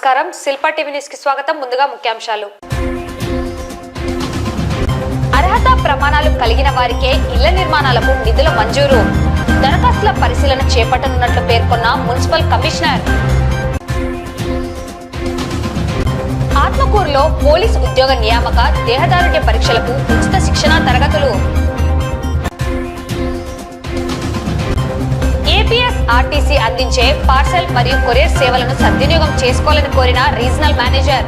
నమస్కారం Shilpa TV news కి స్వాగతం. ముందుగా ముఖ్యాంశాలు. అర్హత ప్రమాణాలు కలిగిన వారికే ఇళ్ల నిర్మాణాలకు నిధుల మంజూరు. దరఖాస్తుల పరిశీలన చేపట్టనున్నట్లు పేర్కొన్న మున్సిపల్ కమిషనర్. ఆత్మకూరులో పోలీస్ ఉద్యోగ నియామక దేహదారుఢ్య పరీక్షలకు ఉచిత శిక్షణా తరగతులు. ఏపీఎస్ఆర్టీసీ అందించే పార్సెల్ మరియు కొరియర్ సేవలను సద్వినియోగం చేసుకోవాలని కోరిన రీజనల్ మేనేజర్.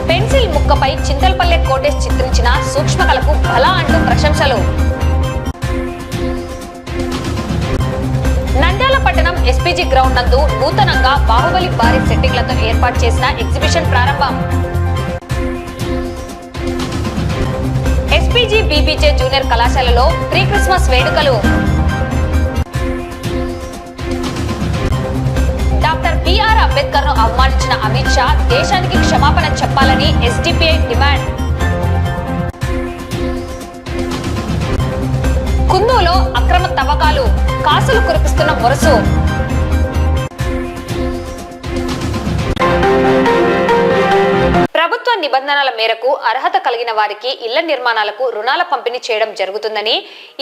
పెన్సిల్ ముక్కపై చింతలపల్లె కోటేష్ చిత్రించిన సూక్ష్మకళకు బల అంటూ ప్రశంసలు. నంద్యాల పట్టణం ఎస్పీజీ గ్రౌండ్ నందు నూతనంగా బాహుబలి భారీ సెట్టింగ్లతో ఏర్పాటు చేసిన ఎగ్జిబిషన్ ప్రారంభం. ఎస్పీజీ బీబీజే జూనియర్ కళాశాలలో ప్రీ క్రిస్మస్ వేడుకలు. డాక్టర్ బిఆర్ అంబేద్కర్ ను అవమానించిన అమిత్ షా దేశానికి క్షమాపణ చెప్పాలని ఎస్డిపిఐ డిమాండ్. కుందూలో అక్రమ తవ్వకాలు, కాసులు కురిపిస్తున్న మురసు. ప్రభుత్వ నిబంధనల మేరకు అర్హత కలిగిన వారికి ఇళ్ల నిర్మాణాలకు రుణాల పంపిణీ చేయడం జరుగుతుందని,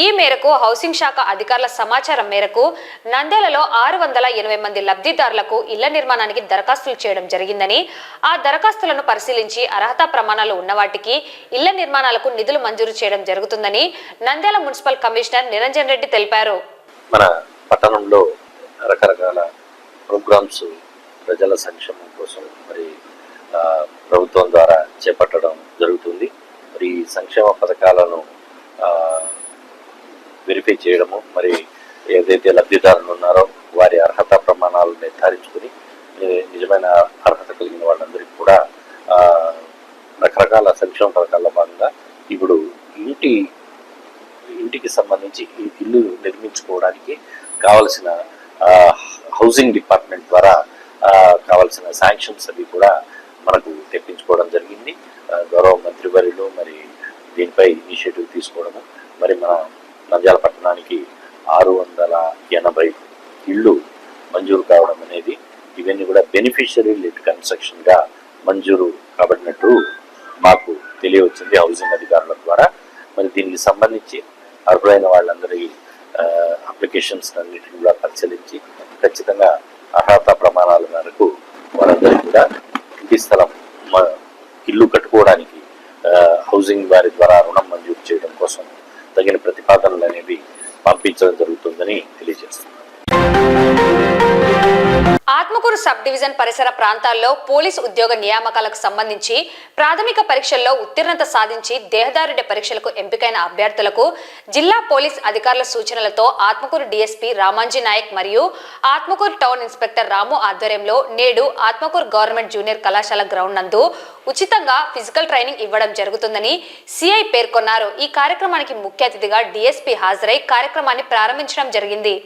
ఈ మేరకు హౌసింగ్ శాఖ అధికారుల సమాచారం మేరకు నంద్యాలలో 680 మంది లబ్ధిదారులకు ఇళ్ల నిర్మాణానికి దరఖాస్తులు చేయడం జరిగిందని, ఆ దరఖాస్తులను పరిశీలించి అర్హత ప్రమాణాలు ఉన్న వాటికి ఇళ్ల నిర్మాణాలకు నిధులు మంజూరు చేయడం జరుగుతుందని నంద్యాల మున్సిపల్ కమిషనర్ నిరంజన్ రెడ్డి తెలిపారు. మన పట్టణంలో రకరకాల ప్రోగ్రామ్స్ ప్రజల సంక్షేమం కోసం మరి ప్రభుత్వం ద్వారా చేపట్టడం జరుగుతుంది. మరి ఈ సంక్షేమ పథకాలను వెరిఫై చేయడము, మరి ఏదైతే లబ్ధిదారులు ఉన్నారో వారి అర్హత ప్రమాణాలు నిర్ధారించుకుని నిజమైన అర్హత కలిగిన వాళ్ళందరికీ కూడా రకరకాల సంక్షేమ పథకాల్లో భాగంగా ఇప్పుడు ఇంటికి సంబంధించి ఇల్లు నిర్మించుకోవడానికి కావలసిన హౌసింగ్ డిపార్ట్మెంట్ ద్వారా కావలసిన శాంక్షన్స్ అవి కూడా మనకు తెప్పించుకోవడం జరిగింది. గౌరవ మంత్రివర్యులు మరి దీనిపై ఇనిషియేటివ్ తీసుకోవడము, మరి మన నంద్యాల పట్టణానికి 680 ఇళ్ళు మంజూరు కావడం అనేది, ఇవన్నీ కూడా బెనిఫిషియరీ లిడ్ కన్స్ట్రక్షన్ గా మంజూరు కాబడినట్టు మాకు తెలియవచ్చింది హౌసింగ్ అధికారుల ద్వారా. మరి దీనికి సంబంధించి అర్హులైన వాళ్ళందరి అప్లికేషన్స్ అన్నిటిని కూడా పరిశీలించి ఖచ్చితంగా అర్హత ప్రమాణాల మేరకు వాళ్ళందరికీ కూడా ఇంటి స్థలం ఇల్లు కట్టుకోవడానికి హౌసింగ్ వారి ద్వారా రుణం మంజూరు చేయడం కోసం తగిన ప్రతిపాదనలు అనేవి పంపించడం జరుగుతుందని తెలియజేస్తున్నారు. ఆత్మకూరు సబ్ డివిజన్ పరిసర ప్రాంతాల్లో పోలీస్ ఉద్యోగ నియామకాలకు సంబంధించి ప్రాథమిక పరీక్షల్లో ఉత్తీర్ణత సాధించి దేహదారుఢ్య పరీక్షలకు ఎంపికైన అభ్యర్థులకు జిల్లా పోలీస్ అధికారుల సూచనలతో ఆత్మకూరు డీఎస్పీ రామాంజీ నాయక్ మరియు ఆత్మకూరు టౌన్ ఇన్స్పెక్టర్ రాము ఆధ్వర్యంలో నేడు ఆత్మకూరు గవర్నమెంట్ జూనియర్ కళాశాల గ్రౌండ్ నందు ఉచితంగా ఫిజికల్ ట్రైనింగ్ ఇవ్వడం జరుగుతుందని సిఐ పేర్కొన్నారు. ఈ కార్యక్రమానికి ముఖ్య అతిథిగా డీఎస్పీ హాజరై కార్యక్రమాన్ని ప్రారంభించడం జరిగింది.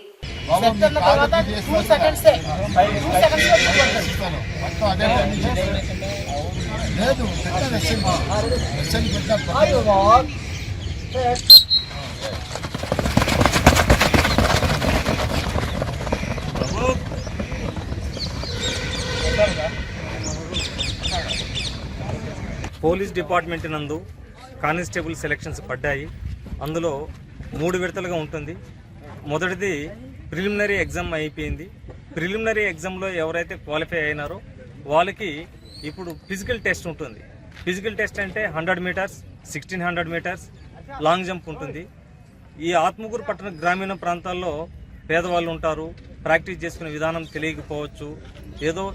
పోలీస్ డిపార్ట్మెంట్ నందు కానిస్టేబుల్ సెలక్షన్స్ పడ్డాయి. అందులో 3 విడతలుగా ఉంటుంది. మొదటిది ప్రిలిమినరీ ఎగ్జామ్ అయిపోయింది. ప్రిలిమినరీ ఎగ్జామ్లో ఎవరైతే క్వాలిఫై అయినారో వాళ్ళకి ఇప్పుడు ఫిజికల్ టెస్ట్ ఉంటుంది. ఫిజికల్ టెస్ట్ అంటే 100 మీటర్స్, 1600 మీటర్స్, లాంగ్ జంప్ ఉంటుంది. ఈ ఆత్మకూరు పట్టణ గ్రామీణ ప్రాంతాల్లో పేదవాళ్ళు ఉంటారు, ప్రాక్టీస్ చేసుకునే విధానం తెలియకపోవచ్చు, ఏదో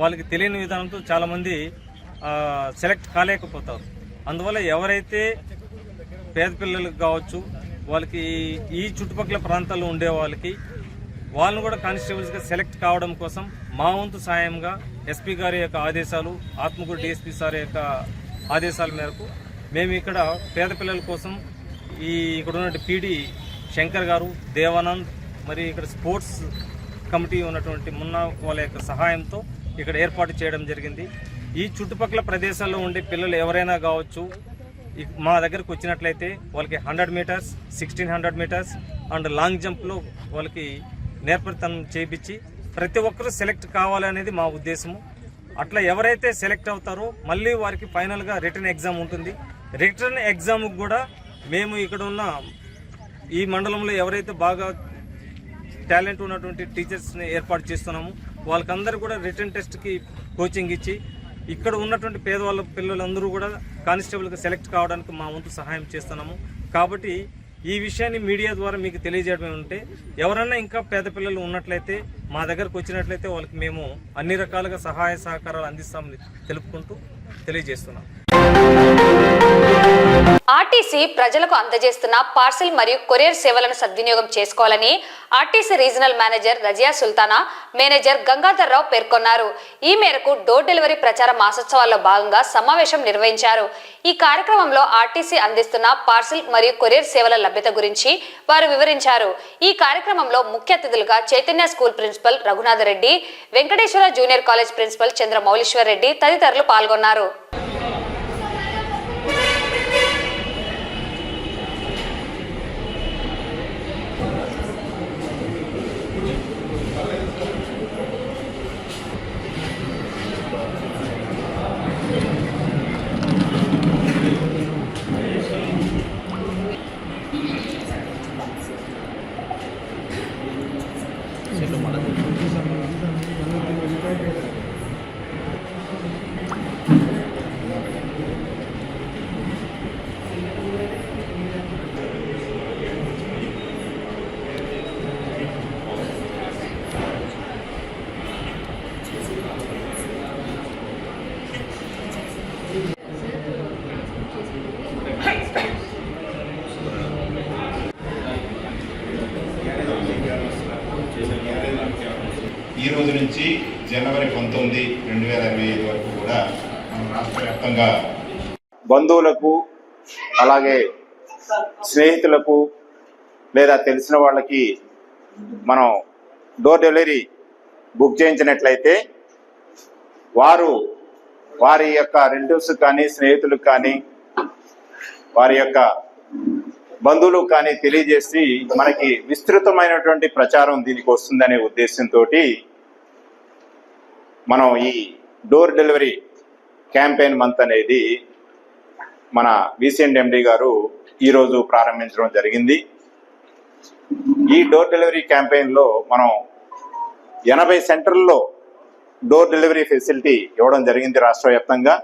వాళ్ళకి తెలియని విధానంతో చాలామంది సెలెక్ట్ కాలేకపోతారు. అందువల్ల ఎవరైతే పేద పిల్లలకు కావచ్చు, వాళ్ళకి ఈ చుట్టుపక్కల ప్రాంతాల్లో ఉండే వాళ్ళని కూడా కానిస్టేబుల్స్గా సెలెక్ట్ కావడం కోసం మా వంతు సాయంగా ఎస్పీ గారి యొక్క ఆదేశాలు, ఆత్మకూరు డిఎస్పీ సార్ యొక్క ఆదేశాల మేరకు మేము ఇక్కడ పేద పిల్లల కోసం ఇక్కడ ఉన్నటువంటి పీడి శంకర్ గారు, దేవానంద్, మరి ఇక్కడ స్పోర్ట్స్ కమిటీ ఉన్నటువంటి మున్నా వాళ్ళ యొక్క సహాయంతో ఇక్కడ ఏర్పాటు చేయడం జరిగింది. ఈ చుట్టుపక్కల ప్రదేశాల్లో ఉండే పిల్లలు ఎవరైనా కావచ్చు, మా దగ్గరకు వచ్చినట్లయితే వాళ్ళకి 100 మీటర్స్, 1600 మీటర్స్ అండ్ లాంగ్ జంప్లో వాళ్ళకి నేర్పరితనం చేయించి ప్రతి ఒక్కరూ సెలెక్ట్ కావాలనేది మా ఉద్దేశము. అట్లా ఎవరైతే సెలెక్ట్ అవుతారో మళ్ళీ వారికి ఫైనల్గా రిటర్న్ ఎగ్జామ్ ఉంటుంది. రిటర్న్ ఎగ్జామ్కి కూడా మేము ఇక్కడ ఉన్న ఈ మండలంలో ఎవరైతే బాగా టాలెంట్ ఉన్నటువంటి టీచర్స్ని ఏర్పాటు చేస్తున్నాము. వాళ్ళకందరూ కూడా రిటర్న్ టెస్ట్కి కోచింగ్ ఇచ్చి ఇక్కడ ఉన్నటువంటి పేదవాళ్ళ పిల్లలందరూ కూడా కానిస్టేబుల్గా సెలెక్ట్ కావడానికి మా వంతు సహాయం చేస్తున్నాము. కాబట్టి ఈ విషయాన్ని మీడియా ద్వారా మీకు తెలియజేయడం ఉంటే ఎవరన్నా ఇంకా పేద పిల్లలు ఉన్నట్లయితే మా దగ్గరకు వచ్చినట్లయితే వాళ్ళకి మేము అన్ని రకాలుగా సహాయ సహకారాలు అందిస్తామని తెలుపుకుంటూ తెలియజేస్తున్నాం. ఆర్టీసీ ప్రజలకు అందజేస్తున్న పార్సిల్ మరియు కొరియర్ సేవలను సద్వినియోగం చేసుకోవాలని RTC regional manager Razia Sultana, manager Gangadhar Rao పేర్కొన్నారు. ఈ మేరకు డోర్ డెలివరీ ప్రచార మాసోత్సవాల్లో భాగంగా సమావేశం నిర్వహించారు. ఈ కార్యక్రమంలో ఆర్టీసీ అందిస్తున్న పార్సిల్ మరియు కొరియర్ సేవల లభ్యత గురించి వారు వివరించారు. ఈ కార్యక్రమంలో ముఖ్య అతిథులుగా Chaitanya school principal Raghunatha Reddy, Venkateswara junior college principal Chandramouliswar Reddy తదితరులు పాల్గొన్నారు. ఈ రోజు నుంచి జనవరి 19, 2025 వరకు కూడా మన రాష్ట్ర వ్యాప్తంగా బంధువులకు అలాగే స్నేహితులకు లేదా తెలిసిన వాళ్ళకి మనం డోర్ డెలివరీ బుక్ చేయించినట్లయితే వారి యొక్క రిలేటివ్స్ కానీ స్నేహితులకు కానీ వారి యొక్క బంధువులు కానీ తెలియజేసి మనకి విస్తృతమైనటువంటి ప్రచారం దీనికి వస్తుందనే ఉద్దేశంతో మనం ఈ డోర్ డెలివరీ క్యాంపెయిన్ మంత్ అనేది మన విసిఎండ్ ఎండి గారు ఈరోజు ప్రారంభించడం జరిగింది. ఈ డోర్ డెలివరీ క్యాంపెయిన్లో మనం 80 సెంటర్లలో డోర్ డెలివరీ ఫెసిలిటీ ఇవ్వడం జరిగింది రాష్ట్ర వ్యాప్తంగా.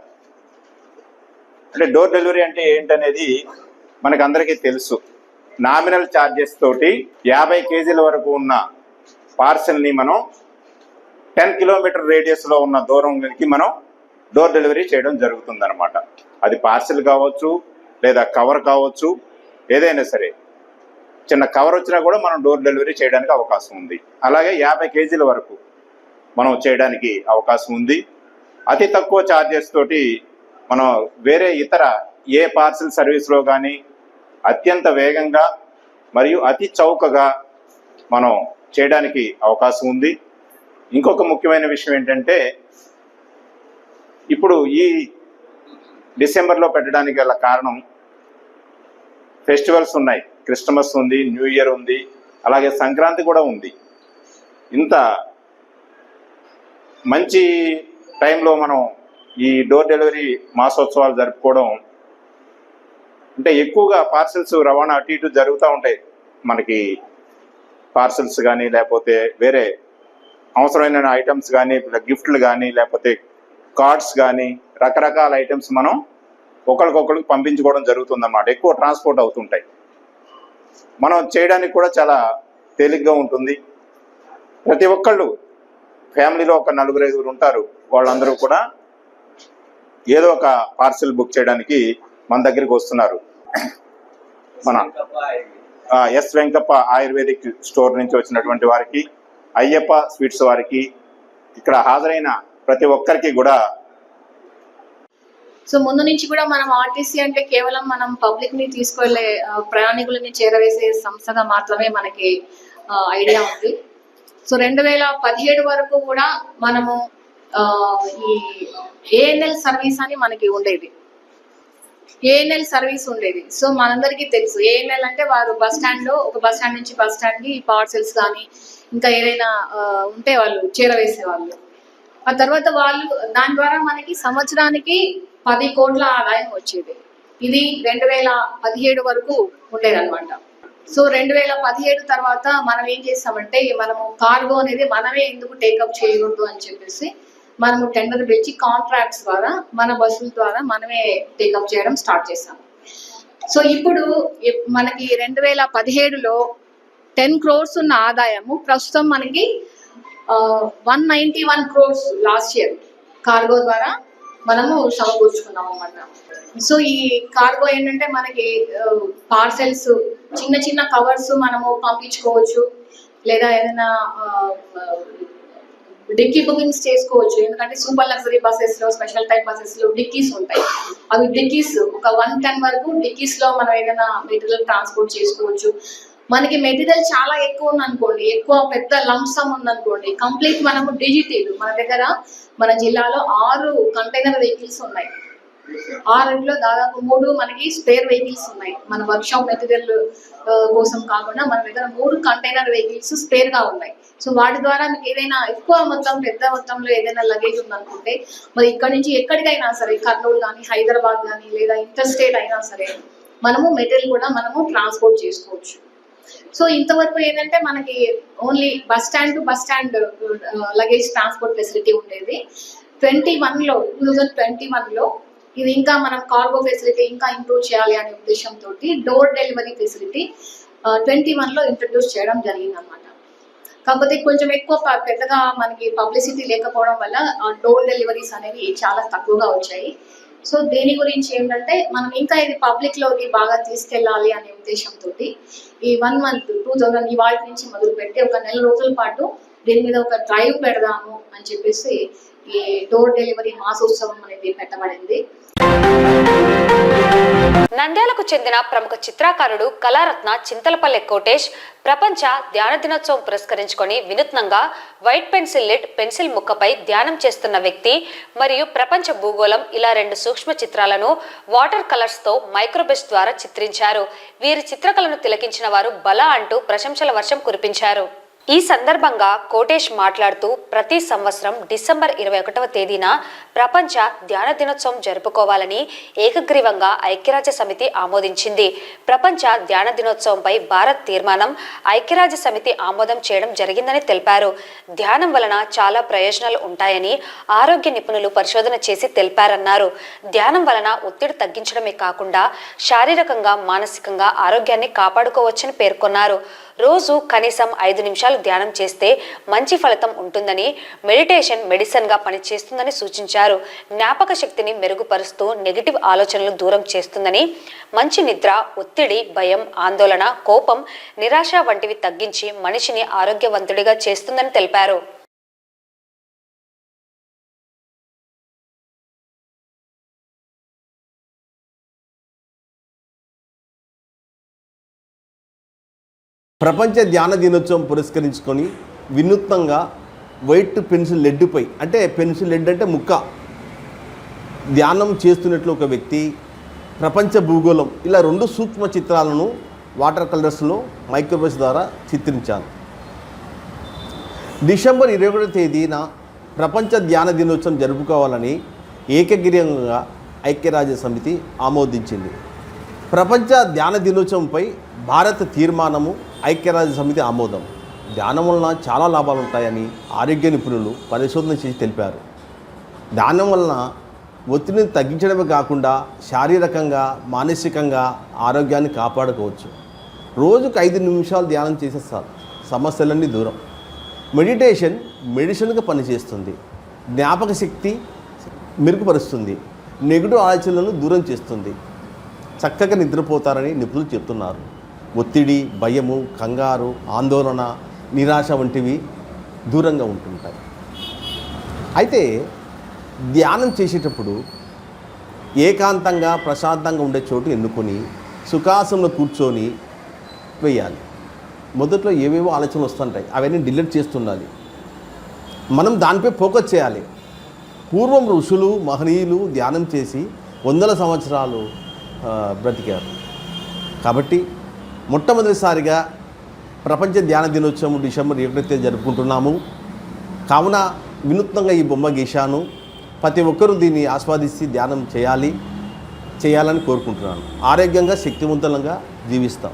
అంటే డోర్ డెలివరీ అంటే ఏంటనేది మనకు అందరికీ తెలుసు. నామినల్ ఛార్జెస్ తోటి 50 కేజీల వరకు ఉన్న పార్సల్ని మనం 10 కిలోమీటర్ రేడియస్లో ఉన్న దూరంకి మనం డోర్ డెలివరీ చేయడం జరుగుతుందన్నమాట. అది పార్సిల్ కావచ్చు లేదా కవర్ కావచ్చు, ఏదైనా సరే చిన్న కవర్ వచ్చినా కూడా మనం డోర్ డెలివరీ చేయడానికి అవకాశం ఉంది. అలాగే 50 కేజీల వరకు మనం చేయడానికి అవకాశం ఉంది. అతి తక్కువ ఛార్జెస్ తోటి మనం వేరే ఇతర ఏ పార్సిల్ సర్వీస్లో కానీ అత్యంత వేగంగా మరియు అతి చౌకగా మనం చేయడానికి అవకాశం ఉంది. ఇంకొక ముఖ్యమైన విషయం ఏంటంటే ఇప్పుడు ఈ డిసెంబర్లో పెట్టడానికి గల కారణం ఫెస్టివల్స్ ఉన్నాయి. క్రిస్మస్ ఉంది, న్యూ ఇయర్ ఉంది, అలాగే సంక్రాంతి కూడా ఉంది. ఇంత మంచి టైంలో మనం ఈ డోర్ డెలివరీ మాసోత్సవాలు జరుపుకోవడం అంటే ఎక్కువగా పార్సల్స్ రవాణా అటు ఇటు జరుగుతూ ఉంటాయి. మనకి పార్సల్స్ కానీ లేకపోతే వేరే అవసరమైన ఐటమ్స్ కానీ గిఫ్ట్లు కానీ లేకపోతే కార్డ్స్ కానీ రకరకాల ఐటమ్స్ మనం ఒకరికొకరికి పంపించుకోవడం జరుగుతుందన్నమాట. ఎక్కువ ట్రాన్స్పోర్ట్ అవుతుంటాయి. మనం చేయడానికి కూడా చాలా తేలిగ్గా ఉంటుంది. ప్రతి ఒక్కళ్ళు ఫ్యామిలీలో ఒక 4-5 ఉంటారు. వాళ్ళందరూ కూడా ఏదో ఒక పార్సిల్ బుక్ చేయడానికి మన దగ్గరికి వస్తున్నారు. మన ఎస్ వెంకప్ప ఆయుర్వేదిక్ స్టోర్ నుంచి వచ్చినటువంటి వారికి, అయ్యప్ప స్వీట్స్ వారికి, ఇక్కడ హాజరైన ప్రతి ఒక్కరికి కూడా సో ముందు నుంచి కూడా మనం ఆర్టీసీ అంటే కేవలం మనం పబ్లిక్ ని తీసుకెళ్లే ప్రయాణికులని చేరవేసే సంస్థగా మాత్రమే మనకి ఐడియా ఉంది. సో 2017 వరకు కూడా మనము ఈ ఏఎన్ఎల్ సర్వీస్ అని మనకి ఉండేది. ఏఎన్ఎల్ సర్వీస్ ఉండేది. సో మనందరికీ తెలుసు ఏఎన్ఎల్ అంటే వారు బస్ స్టాండ్ లో ఒక బస్ స్టాండ్ నుంచి బస్ స్టాండ్ కి పార్సెల్స్ కానీ ఇంకా ఏదైనా ఉంటే వాళ్ళు చేరవేసేవాళ్ళు. ఆ తర్వాత వాళ్ళు దాని ద్వారా మనకి సంవత్సరానికి 10 కోట్ల ఆదాయం వచ్చేది. ఇది 2017 వరకు ఉండేదన్నమాట. సో 2017 తర్వాత మనం ఏం చేస్తామంటే మనము కార్గో అనేది మనమే ఎందుకు టేకప్ చేయకూడదు అని చెప్పేసి మనము టెండర్ పిలిచి కాంట్రాక్ట్స్ ద్వారా మన బస్సుల ద్వారా మనమే టేకప్ చేయడం స్టార్ట్ చేసాం. సో ఇప్పుడు మనకి 2017లో 10 crores ఉన్న ఆదాయము ప్రస్తుతం మనకి 191 crores లాస్ట్ ఇయర్ కార్గో ద్వారా మనము సమకూర్చుకున్నాం అనమాట. సో ఈ కార్గో ఏంటంటే మనకి పార్సెల్స్ చిన్న చిన్న కవర్స్ మనము పంపించుకోవచ్చు, లేదా ఏదైనా డిక్కీ బుకింగ్స్ చేసుకోవచ్చు. ఎందుకంటే సూపర్ లగ్జరీ బస్సెస్ లో, స్పెషల్ టైప్ బస్సెస్ లో డిక్కీస్ ఉంటాయి. అవి డిక్కీస్ ఒక 110 వరకు డిక్కీస్ లో మనం ఏదైనా మెటీరియల్ ట్రాన్స్పోర్ట్ చేసుకోవచ్చు. మనకి మెటీరియల్ చాలా ఎక్కువ ఉందనుకోండి, ఎక్కువ పెద్ద లంసమ్ ఉందనుకోండి, కంప్లీట్ మనము డిజిటల్ మన దగ్గర మన జిల్లాలో 6 కంటైనర్ వెహికల్స్ ఉన్నాయి. 6లో దాదాపు 3 మనకి స్పేర్ వెహికల్స్ ఉన్నాయి. మన వర్క్ షాప్ మెటీరియల్ కోసం కాకుండా మన దగ్గర 3 కంటైనర్ వెహికల్స్ స్పేర్ గా ఉన్నాయి. సో వాటి ద్వారా మీకు ఏదైనా ఎక్కువ మొత్తం పెద్ద మొత్తంలో ఏదైనా లగేజ్ ఉందనుకుంటే మరి ఇక్కడ నుంచి ఎక్కడికైనా సరే, కర్నూలు కానీ, హైదరాబాద్ కానీ, లేదా ఇంటర్ స్టేట్ అయినా సరే మనము మెటీరియల్ కూడా మనము ట్రాన్స్పోర్ట్ చేసుకోవచ్చు. సో ఇంతవరకు ఏంటంటే మనకి only bus stand to bus stand luggage transport facility ఉండేది. 2021లో ఇది ఇంకా మనం కార్గో ఫెసిలిటీ ఇంకా ఇంప్రూవ్ చేయాలి అనే ఉద్దేశంతో డోర్ డెలివరీ ఫెసిలిటీ 21లో ఇంట్రడ్యూస్ చేయడం జరిగింది అన్నమాట. కాకపోతే కొంచెం ఎక్కువ పెద్దగా మనకి పబ్లిసిటీ లేకపోవడం వల్ల డోర్ డెలివరీస్ అనేవి చాలా తక్కువగా వచ్చాయి. సో దీని గురించి ఏంటంటే మనం ఇంకా ఇది పబ్లిక్ లోకి బాగా తీసుకెళ్ళాలి అనే ఉద్దేశంతో ఈ 1 month 2000 ఇవాళ నుంచి మొదలు పెట్టి ఒక 4 రోజుల పాటు దీని మీద ఒక డ్రైవ్ పెడదాము అని చెప్పేసి ఈ డోర్ డెలివరీ మాసోత్సవం అనేది పెట్టబడింది. నంద్యాలకు చెందిన ప్రముఖ చిత్రకారుడు కళారత్న చింతలపల్లె కోటేష్ ప్రపంచ ధ్యాన దినోత్సవం పురస్కరించుకొని వినూత్నంగా వైట్ పెన్సిల్ లిడ్ పెన్సిల్ ముక్కపై ధ్యానం చేస్తున్న వ్యక్తి మరియు ప్రపంచ భూగోళం ఇలా 2 సూక్ష్మ చిత్రాలను వాటర్ కలర్స్ తో మైక్రోబ్రష్ ద్వారా చిత్రించారు. వీరి చిత్రకళను తిలకించిన వారు బలా అంటూ ప్రశంసల వర్షం కురిపించారు. ఈ సందర్భంగా కోటేష్ మాట్లాడుతూ ప్రతి సంవత్సరం డిసెంబర్ 21వ తేదీన ప్రపంచ ధ్యాన దినోత్సవం జరుపుకోవాలని ఏకగ్రీవంగా ఐక్యరాజ్య సమితి ఆమోదించింది. ప్రపంచ ధ్యాన దినోత్సవంపై భారత్ తీర్మానం ఐక్యరాజ్య సమితి ఆమోదం చేయడం జరిగిందని తెలిపారు. ధ్యానం వలన చాలా ప్రయోజనాలు ఉంటాయని ఆరోగ్య నిపుణులు పరిశోధన చేసి తెలిపారన్నారు. ధ్యానం వలన ఒత్తిడి తగ్గించడమే కాకుండా శారీరకంగా, మానసికంగా ఆరోగ్యాన్ని కాపాడుకోవచ్చని పేర్కొన్నారు. రోజు కనీసం 5 నిమిషాలు ధ్యానం చేస్తే మంచి ఫలితం ఉంటుందని, మెడిటేషన్ మెడిసిన్గా పనిచేస్తుందని సూచించారు. జ్ఞాపక శక్తిని మెరుగుపరుస్తూ నెగిటివ్ ఆలోచనలు దూరం చేస్తుందని, మంచి నిద్ర, ఒత్తిడి, భయం, ఆందోళన, కోపం, నిరాశ వంటివి తగ్గించి మనిషిని ఆరోగ్యవంతుడిగా చేస్తుందని తెలిపారు. ప్రపంచ ధ్యాన దినోత్సవం పురస్కరించుకొని వినూత్నంగా వైట్ పెన్సిల్ లెడ్డుపై, అంటే పెన్సిల్ లెడ్ అంటే ముక్క, ధ్యానం చేస్తున్నట్లు ఒక వ్యక్తి ప్రపంచ భూగోళం ఇలా 2 సూక్ష్మ చిత్రాలను వాటర్ కలర్స్లో మైక్రోబ్రష్ ద్వారా చిత్రించాను. డిసెంబర్ 21వ తేదీన ప్రపంచ ధ్యాన దినోత్సవం జరుపుకోవాలని ఏకగ్రీవంగా ఐక్యరాజ్య సమితి ఆమోదించింది. ప్రపంచ ధ్యాన దినోత్సవంపై భారత తీర్మానము, ఐక్యరాజ్య సమితి ఆమోదం. ధ్యానం వలన చాలా లాభాలు ఉంటాయని ఆరోగ్య నిపుణులు పరిశోధన చేసి తెలిపారు. ధ్యానం వలన ఒత్తిడిని తగ్గించడమే కాకుండా శారీరకంగా, మానసికంగా ఆరోగ్యాన్ని కాపాడుకోవచ్చు. రోజుకు 5 నిమిషాలు ధ్యానం చేసేస్తారు, సమస్యలన్నీ దూరం. మెడిటేషన్ మెడిసిన్గా పనిచేస్తుంది. జ్ఞాపక శక్తి మెరుగుపరుస్తుంది, నెగిటివ్ ఆలోచనలను దూరం చేస్తుంది. చక్కగా నిద్రపోతారని నిపుణులు చెప్తున్నారు. ఒత్తిడి, భయము, కంగారు, ఆందోళన, నిరాశ వంటివి దూరంగా ఉంటుంటాయి. అయితే ధ్యానం చేసేటప్పుడు ఏకాంతంగా, ప్రశాంతంగా ఉండే చోటు ఎన్నుకొని సుఖాసనంలో కూర్చొని వేయాలి. మొదట్లో ఏవేవో ఆలోచనలు వస్తుంటాయి, అవన్నీ డిలీట్ చేస్తుండాలి. మనం దానిపై ఫోకస్ చేయాలి. పూర్వం ఋషులు, మహనీయులు ధ్యానం చేసి 100 సంవత్సరాలు బ్రతికారు. కాబట్టి మొట్టమొదటిసారిగా ప్రపంచ ధ్యాన దినోత్సవం డిసెంబర్ 1 జరుపుకుంటున్నాము. కావున వినూత్నంగా ఈ బొమ్మ గీశాను. ప్రతి ఒక్కరూ దీన్ని ఆస్వాదించి ధ్యానం చేయాలని కోరుకుంటున్నాను. ఆరోగ్యంగా శక్తివంతంగా జీవిస్తాం.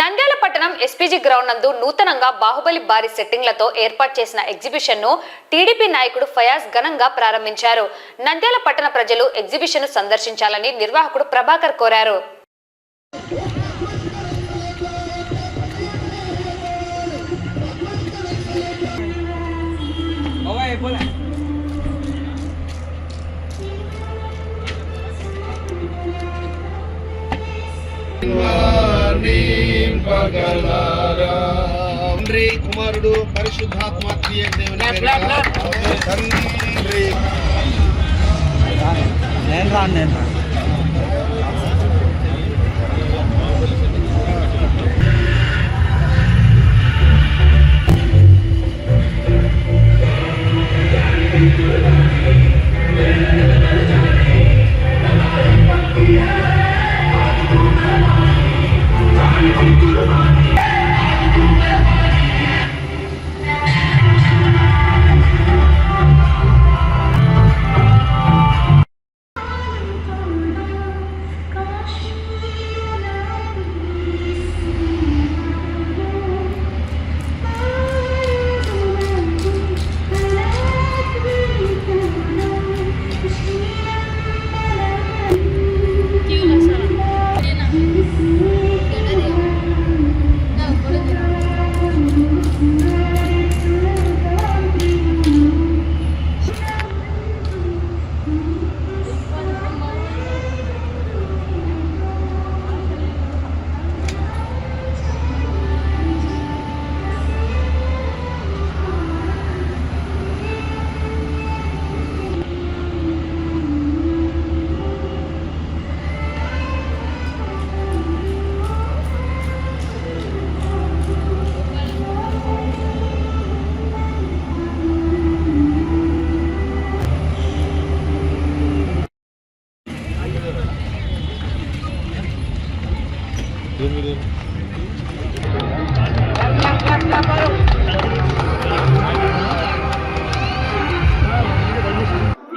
నంద్యాల పట్టణం ఎస్పీజీ గ్రౌండ్ నందు నూతనంగా బాహుబలి భారీ సెట్టింగ్లతో ఏర్పాటు చేసిన ఎగ్జిబిషన్ ను టీడీపీ నాయకుడు ఫయాజ్ ఘనంగా ప్రారంభించారు. నంద్యాల పట్టణ ప్రజలు ఎగ్జిబిషన్ ను సందర్శించాలని నిర్వాహకుడు ప్రభాకర్ కోరారు. తండ్రి కుమారుడు పరిశుద్ధాత్మ త్రియేక దేవుని తండ్రి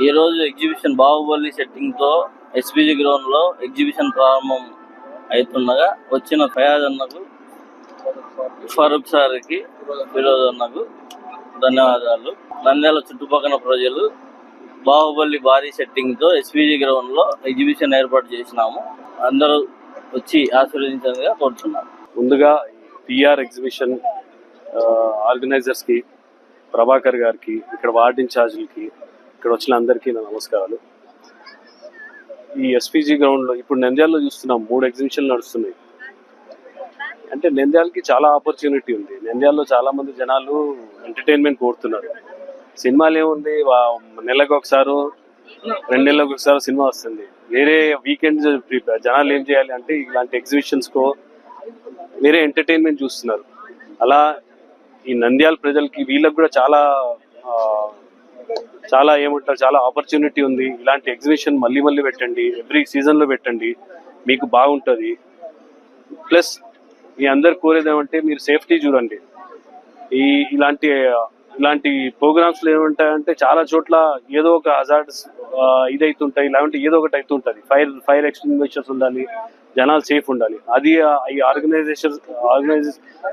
ఈరోజు ఎగ్జిబిషన్ బాహుబలి సెట్టింగ్తో ఎస్పీజీ గ్రౌండ్లో ఎగ్జిబిషన్ ప్రారంభం అవుతుండగా వచ్చిన ఫయాజ్ అన్నకు, ఫరూక్ సార్కి, ఫిరోజ్ అన్నకు ధన్యవాదాలు. నంద్యాల చుట్టుపక్కల ప్రజలు బాహుబలి భారీ సెట్టింగ్తో ఎస్పీజీ గ్రౌండ్లో ఎగ్జిబిషన్ ఏర్పాటు చేసినాము. అందరూ వచ్చి ఆశీర్వదించాలని కోరుతున్నాను. ముందుగా పిఆర్ ఎగ్జిబిషన్ ఆర్గనైజర్స్కి, ప్రభాకర్ గారికి, ఇక్కడ వార్డ్ ఇన్ఛార్జీలకి, ఇక్కడ వచ్చిన అందరికీ నా నమస్కారాలు. ఈ ఎస్పీజీ గ్రౌండ్లో ఇప్పుడు నంద్యాలలో చూస్తున్నాం 3 ఎగ్జిబిషన్లు నడుస్తున్నాయి. అంటే నంద్యాలకి చాలా ఆపర్చునిటీ ఉంది. నంద్యాలలో చాలా మంది జనాలు ఎంటర్టైన్మెంట్ కోరుతున్నారు. సినిమాలు ఏముంది, నెలకు ఒకసారి 2 నెలలకు ఒకసారి సినిమా వస్తుంది. వేరే వీకెండ్ జనాలు ఏం చేయాలి అంటే ఇలాంటి ఎగ్జిబిషన్స్కో వేరే ఎంటర్టైన్మెంట్ చూస్తున్నారు. అలా ఈ నంద్యాల ప్రజలకి వీళ్ళకి కూడా చాలా ఏమంటారు, చాలా ఆపర్చునిటీ ఉంది. ఇలాంటి ఎగ్జిబిషన్ మళ్ళీ పెట్టండి, ఎవ్రీ సీజన్లో పెట్టండి, మీకు బాగుంటుంది. ప్లస్ మీ అందరు కోరేది ఏమంటే మీరు సేఫ్టీ చూడండి. ఇలాంటి ప్రోగ్రామ్స్లో ఏమంటాయంటే చాలా చోట్ల ఏదో ఒక హజార్డ్స్ ఇదైతుంటాయి, లేదంటే ఏదో ఒకటి అవుతుంటుంది. ఫైర్ ఎక్స్టింగ్విషర్స్ ఉండాలి, జనాలు సేఫ్ ఉండాలి. అది ఈ ఆర్గనైజర్స్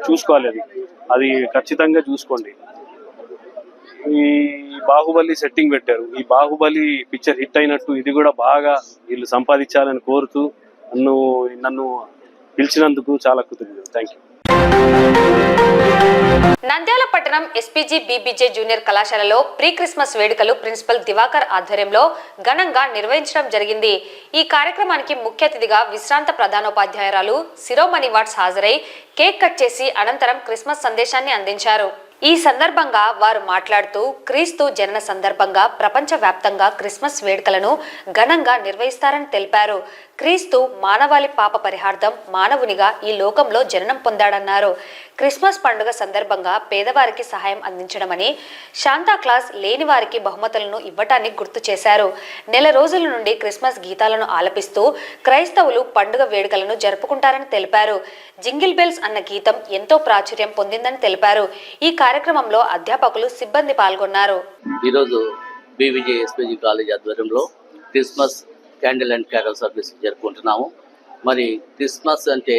చూసుకోవాలి. అది ఖచ్చితంగా చూసుకోండి. ఈ బాహుబలి సెట్టింగ్ పెట్టారు. ఈ బాహుబలి పిక్చర్ హిట్ అయినట్టు ఇది కూడా బాగా వీళ్ళు సంపాదించాలని కోరుతూ నన్ను పిలిచినందుకు చాలా కృతజ్ఞతలు. Thank you. నంద్యాల పట్టణం ఎస్పీజీ బీబీజే జూనియర్ కళాశాలలో ప్రీ క్రిస్మస్ వేడుకలు ప్రిన్సిపల్ దివాకర్ ఆధ్వర్యంలో ఘనంగా నిర్వహించడం జరిగింది. ఈ కార్యక్రమానికి ముఖ్య అతిథిగా విశ్రాంత ప్రధానోపాధ్యాయురాలు శిరోమణి వాట్స్ హాజరై కేక్ కట్ చేసి అనంతరం క్రిస్మస్ సందేశాన్ని అందించారు. ఈ సందర్భంగా వారు మాట్లాడుతూ క్రీస్తు జనన సందర్భంగా ప్రపంచవ్యాప్తంగా క్రిస్మస్ వేడుకలను ఘనంగా నిర్వహిస్తారని తెలిపారు. క్రీస్తు మానవాళి పాప పరిహార్థం మానవునిగా ఈ లోకంలో జననం పొందాడన్నారు. క్రిస్మస్ పండుగ సందర్భంగా పేదవారికి సహాయం అందించడమని, శాంతాక్లాస్ లేని వారికి బహుమతులను ఇవ్వటాన్ని గుర్తు చేశారు. నెల రోజుల నుండి క్రిస్మస్ గీతాలను ఆలపిస్తూ క్రైస్తవులు పండుగ వేడుకలను జరుపుకుంటారని తెలిపారు. జింగిల్ బెల్స్ అన్న గీతం ఎంతో ప్రాచుర్యం పొందిందని తెలిపారు. ఈ కార్యక్రమంలో అధ్యాపకులు, సిబ్బంది పాల్గొన్నారు. ఈరోజు బీవీజే ఎస్పీజీ కాలేజ్ ఆధ్వర్యంలో Christmas candle and carol service జరుపుకుంటున్నాము. మరి క్రిస్మస్ అంటే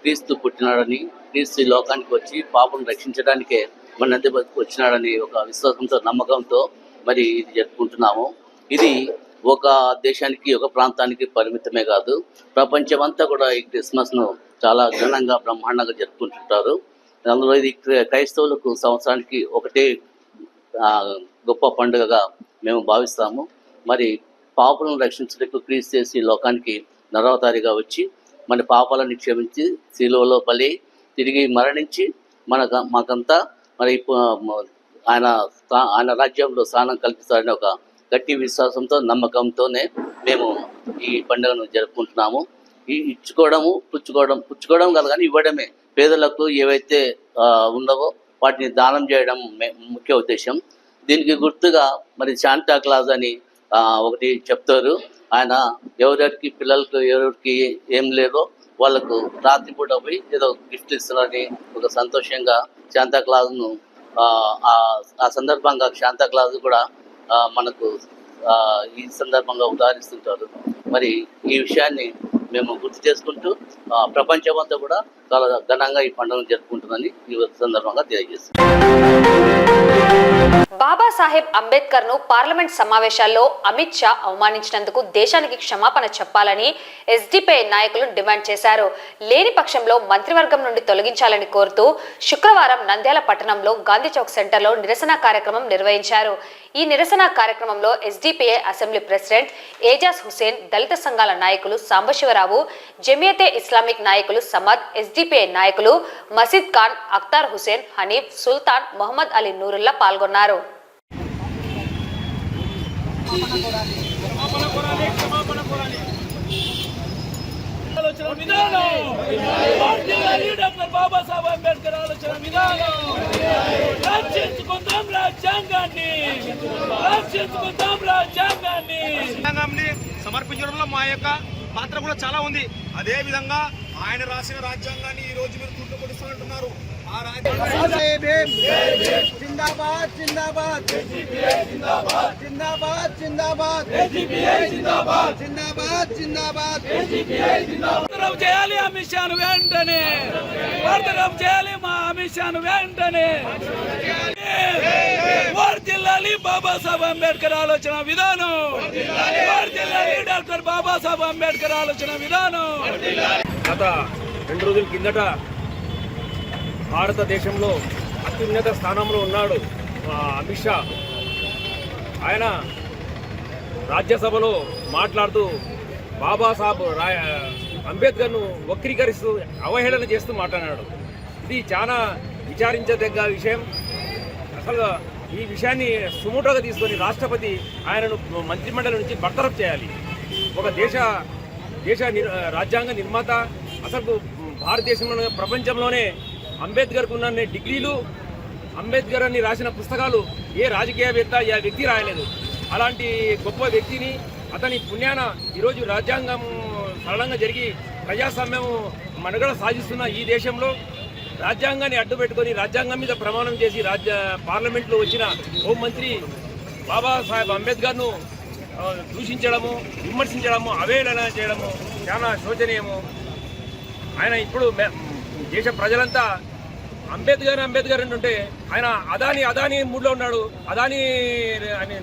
క్రీస్తు పుట్టినాడని, క్రీస్తు లోకానికి వచ్చి పాపను రక్షించడానికే మన నది వచ్చినాడని ఒక విశ్వాసంతో, నమ్మకంతో మరి ఇది జరుపుకుంటున్నాము. ఇది ఒక దేశానికి, ఒక ప్రాంతానికి పరిమితమే కాదు, ప్రపంచమంతా కూడా ఈ క్రిస్మస్ను చాలా ఘనంగా, బ్రహ్మాండంగా జరుపుకుంటుంటారు. అందులో ఇది క్రైస్తవులకు సంవత్సరానికి ఒకటే గొప్ప పండుగగా మేము భావిస్తాము. మరి పాపులను రక్షించడానికి క్రీస్తు చేసి లోకానికి నరవతారిగా వచ్చి మన పాపాలను క్షమించి శిలువలో బలి తిరిగి మరణించి మాకంతా మరి ఆయన రాజ్యంలో స్థానం కల్పిస్తారని ఒక గట్టి విశ్వాసంతో, నమ్మకంతోనే మేము ఈ పండుగను జరుపుకుంటున్నాము. ఈ ఇచ్చుకోవడము, పుచ్చుకోవడం కాదు కానీ ఇవ్వడమే. పేదలకు ఏవైతే ఉండవో వాటిని దానం చేయడం ముఖ్య ఉద్దేశం. దీనికి గుర్తుగా మరి శాంతాక్లాస్ అని ఒకటి చెప్తారు. ఆయన ఎవరెవరికి పిల్లలకు ఎవరికి ఏం లేదో వాళ్ళకు రాత్రిపూట పోయి ఏదో గిఫ్ట్ ఇస్తున్నారని ఒక సంతోషంగా శాంతాక్లాస్ను ఆ సందర్భంగా శాంతాక్లాస్ కూడా మనకు ఈ సందర్భంగా ఉదాహరిస్తుంటారు. మరి ఈ విషయాన్ని మేము గుర్తు చేసుకుంటూ ప్రపంచమంతా కూడా చాలా ఘనంగా ఈ పండుగను జరుపుకుంటుందని ఈ సందర్భంగా తెలియజేస్తాం. బాబాసాహెబ్ అంబేద్కర్ ను పార్లమెంట్ సమావేశాల్లో అమిత్ షా అవమానించినందుకు దేశానికి క్షమాపణ చెప్పాలని ఎస్డిపిఐ నాయకులు డిమాండ్ చేశారు. లేని పక్షంలో మంత్రివర్గం నుండి తొలగించాలని కోరుతూ శుక్రవారం నంద్యాల పట్టణంలో గాంధీ చౌక్ సెంటర్లో నిరసన కార్యక్రమం నిర్వహించారు. ఈ నిరసన కార్యక్రమంలో SDPI assembly president Ejaz Hussain, దళిత సంఘాల నాయకులు సాంబశివరావు, జమియతే ఇస్లామిక్ నాయకులు సమద్, ఎస్డిపిఐ నాయకులు మసీద్ ఖాన్, అఖ్తార్ హుసేన్, హనీఫ్, సుల్తాన్, మొహమ్మద్ అలీ నూరుల్లా పాల్గొన్నారు. డాక్టర్ బాబాసాహెబ్ అంబేద్కర్ ఆలోచన విధానం రక్షించుకుందాం రాజ్యాంగాన్ని, రాజ్యాంగాన్ని సమర్పించడంలో మా యొక్క పాత్ర కూడా చాలా ఉంది. అదే విధంగా ఆయన రాసిన రాజ్యాంగాన్ని ఈ రోజు మీరు తుంటుపడుతున్నారు. ఆ రాజ్యాంగం జిందాబాద్ జిందాబాద్ జిందాబాద్ జిందాబాద్ జిందాబాద్ జిందాబాద్ జిందాబాద్ జిందాబాద్ చేయాలి అమిత్ షాను వెంటనే, వర్ధనం చేయాలి మా అమిత్ షాను వెంటనే. వర్ధిల్లాలి బాబాసాహెబ్ అంబేద్కర్ ఆలోచన విధానం, వర్ధిల్లాలి డాక్టర్ బాబాసాహెబ్ అంబేద్కర్ ఆలోచన విధానం. గత 2 రోజుల కిందట భారతదేశంలో అత్యున్నత స్థానంలో ఉన్నాడు అమిత్ షా. ఆయన రాజ్యసభలో మాట్లాడుతూ బాబాసాహెబ్ అంబేద్కర్ను వక్రీకరిస్తూ, అవహేళన చేస్తూ మాట్లాడాడు. ఇది చాలా విచారించదగ్గ విషయం. అసలు ఈ విషయాన్ని సుమోటోగా తీసుకొని రాష్ట్రపతి ఆయనను మంత్రిమండలి నుంచి బర్తరఫ్ చేయాలి. ఒక దేశ రాజ్యాంగ నిర్మాత, అసలు భారతదేశంలో, ప్రపంచంలోనే అంబేద్కర్కు ఉన్న డిగ్రీలు, అంబేద్కర్ అని రాసిన పుస్తకాలు ఏ రాజకీయవేత్త, ఏ వ్యక్తి రాయలేదు. అలాంటి గొప్ప వ్యక్తిని, అతని పుణ్యాన ఈరోజు రాజ్యాంగం సరళంగా జరిగి ప్రజాస్వామ్యం మనుగడ సాధిస్తున్న ఈ దేశంలో రాజ్యాంగాన్ని అడ్డుపెట్టుకొని రాజ్యాంగం మీద ప్రమాణం చేసి పార్లమెంట్లో వచ్చిన హోంమంత్రి బాబాసాహెబ్ అంబేద్కర్ను దూషించడము, విమర్శించడము, అవహేళన చేయడము చాలా శోచనీయము. ఆయన ఇప్పుడు దేశ ప్రజలంతా అంబేద్కర్ అంటుంటే ఆయన అదాని మూడ్లో ఉన్నాడు. అదాని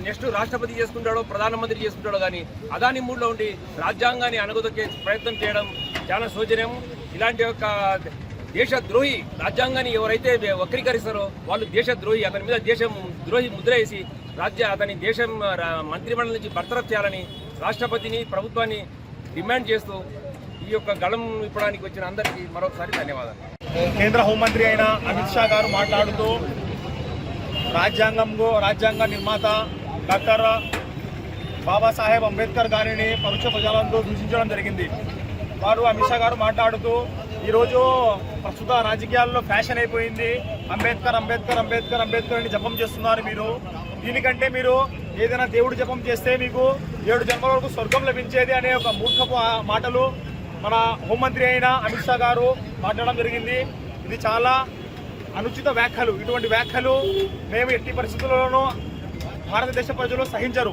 నెక్స్ట్ రాష్ట్రపతి చేసుకుంటాడో, ప్రధానమంత్రి చేసుకుంటాడో, కానీ అదాని మూడ్లో ఉండి రాజ్యాంగాన్ని అణగదొక్కే ప్రయత్నం చేయడం చాలా శోచనీయము. ఇలాంటి ఒక దేశద్రోహి రాజ్యాంగాన్ని ఎవరైతే వక్రీకరిస్తారో వాళ్ళు దేశద్రోహి. అతని మీద దేశద్రోహి ముద్ర వేసి అతని దేశం మంత్రిమండలి నుంచి బర్తరఫ్ చేయాలని రాష్ట్రపతిని, ప్రభుత్వాన్ని డిమాండ్ చేస్తూ ఈ యొక్క గళం ఇప్పడానికి వచ్చిన అందరికీ మరొకసారి ధన్యవాదాలు. కేంద్ర హోంమంత్రి అయిన అమిత్ షా గారు మాట్లాడుతూ రాజ్యాంగ నిర్మాత డాక్టర్ బాబాసాహెబ్ అంబేద్కర్ గారిని పరోక్ష ప్రజలంతో దూషించడం జరిగింది. వారు అమిత్ షా గారు మాట్లాడుతూ ఈరోజు ప్రస్తుత రాజకీయాల్లో ఫ్యాషన్ అయిపోయింది, అంబేద్కర్ అంబేద్కర్ అంబేద్కర్ అంబేద్కర్ అని జపం చేస్తున్నారు మీరు. దీనికంటే మీరు ఏదైనా దేవుడు జపం చేస్తే మీకు 7 జన్మల వరకు స్వర్గం లభించేది అనే ఒక మూర్ఖపు మాటలు మన హోంమంత్రి అయిన అమిత్ షా గారు మాట్లాడడం జరిగింది. ఇది చాలా అనుచిత వ్యాఖ్యలు. ఇటువంటి వ్యాఖ్యలు మేము ఎట్టి పరిస్థితుల్లోనూ భారతదేశ ప్రజలు సహించరు.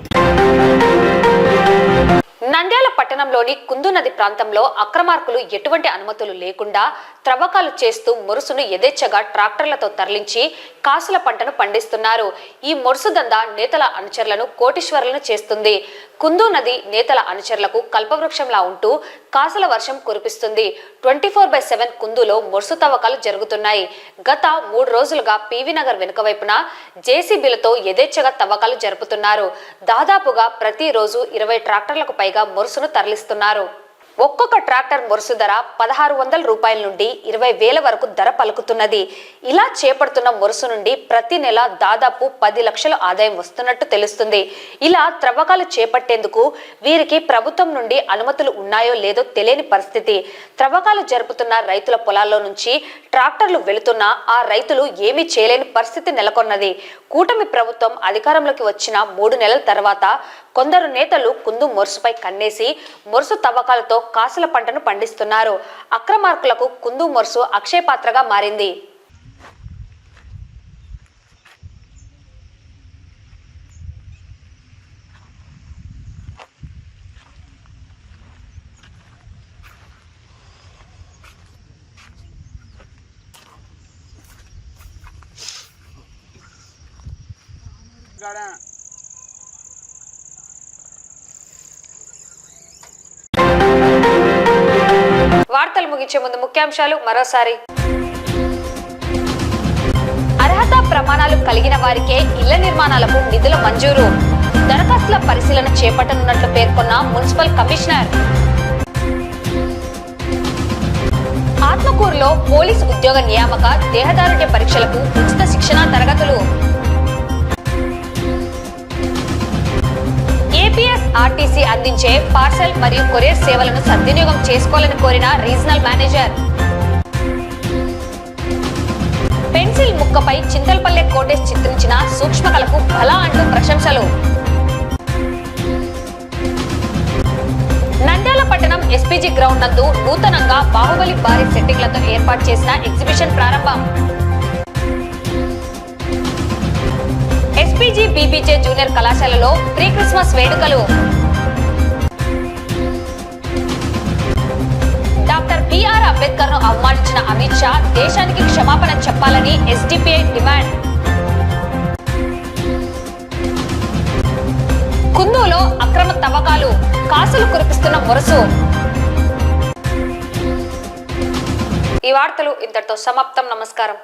నంద్యాల పట్టణంలోని కుందు నది ప్రాంతంలో అక్రమార్కులు ఎటువంటి అనుమతులు లేకుండా త్రవ్వకాలు చేస్తూ మొరుసును యథేచ్ఛగా ట్రాక్టర్లతో తరలించి కాసుల పంటను పండిస్తున్నారు. ఈ మొరుసు దందా నేతల అనుచరులను కోటీశ్వరులను చేస్తుంది. కుందు నది నేతల అనుచరులకు కల్పవృక్షంలా ఉంటూ కాసుల వర్షం కురిపిస్తుంది. 24/7 కుందులో మొరుసు తవ్వకాలు జరుగుతున్నాయి. గత 3 రోజులుగా పీవీ నగర్ వెనుక వైపున జేసీబీలతో యథేచ్ఛగా తవ్వకాలు జరుపుతున్నారు. దాదాపుగా ప్రతిరోజు 20 ట్రాక్టర్లకు పైగా మొరుసును తరలిస్తున్నారు. ఒక్కొక్క ట్రాక్టర్ మొరుసు ధర 1600 రూపాయల నుండి 20,000 వరకు ధర పలుకుతున్నది. ఇలా చేపడుతున్న మొరుసు నుండి ప్రతి నెల దాదాపు 10 లక్షల ఆదాయం వస్తున్నట్టు తెలుస్తుంది. ఇలా త్రవ్వకాలు చేపట్టేందుకు వీరికి ప్రభుత్వం నుండి అనుమతులు ఉన్నాయో లేదో తెలియని పరిస్థితి. త్రవ్వకాలు జరుపుతున్న రైతుల పొలాల్లో నుంచి ట్రాక్టర్లు వెళుతున్నా ఆ రైతులు ఏమీ చేయలేని పరిస్థితి నెలకొన్నది. కూటమి ప్రభుత్వం అధికారంలోకి వచ్చిన 3 నెలల తర్వాత కొందరు నేతలు కుందు మొరుసుపై కన్నేసి మొరుసు తవ్వకాలతో కాసుల పంటను పండిస్తున్నారు. అక్రమార్కులకు కుందు మొరుసు అక్షయపాత్రగా మారింది. వార్తలు ముగించే ముందు ముఖ్యాంశాలు మరోసారి. అర్హత ప్రమాణాలు కలిగిన వారికే ఇళ్ల నిర్మాణాలకు నిధుల మంజూరు. దరఖాస్తుల పరిశీలన చేపట్టనున్నట్లు పేర్కొన్న మున్సిపల్ కమిషనర్. ఆత్మకూరులో పోలీసు ఉద్యోగ నియామక దేహదారుఢ్య పరీక్షలకు ఉచిత శిక్షణా తరగతులు. ఏపీఎస్ఆర్టీసీ అందించే పార్సల్ మరియు కొరియర్ సేవలను సద్వినియోగం చేసుకోవాలని కోరిన రీజనల్ మేనేజర్. పెన్సిల్ ముక్కపై చింతలపల్లె కోటేష్ చిత్రించిన సూక్ష్మకళకు భలా అంటూ ప్రశంసలు. నంద్యాల పట్టణం ఎస్పీజీ గ్రౌండ్ నందు నూతనంగా బాహుబలి భారీ సెట్టింగ్లతో ఏర్పాటు చేసిన ఎగ్జిబిషన్ ప్రారంభం. ఎస్పీజీ బీబీజే జూనియర్ కళాశాలలో ప్రీ క్రిస్మస్ వేడుకలు. డాక్టర్ బిఆర్ అంబేద్కర్ ను అవమానించిన అమిత్ షా దేశానికి క్షమాపణ చెప్పాలని ఎస్డిపిఐ డిమాండ్. కుందులో అక్రమ తవ్వకాలు, కాసులు కురిపిస్తున్న మొరుసు. ఈ వార్తలు ఇంతటితో సమాప్తం. నమస్కారం.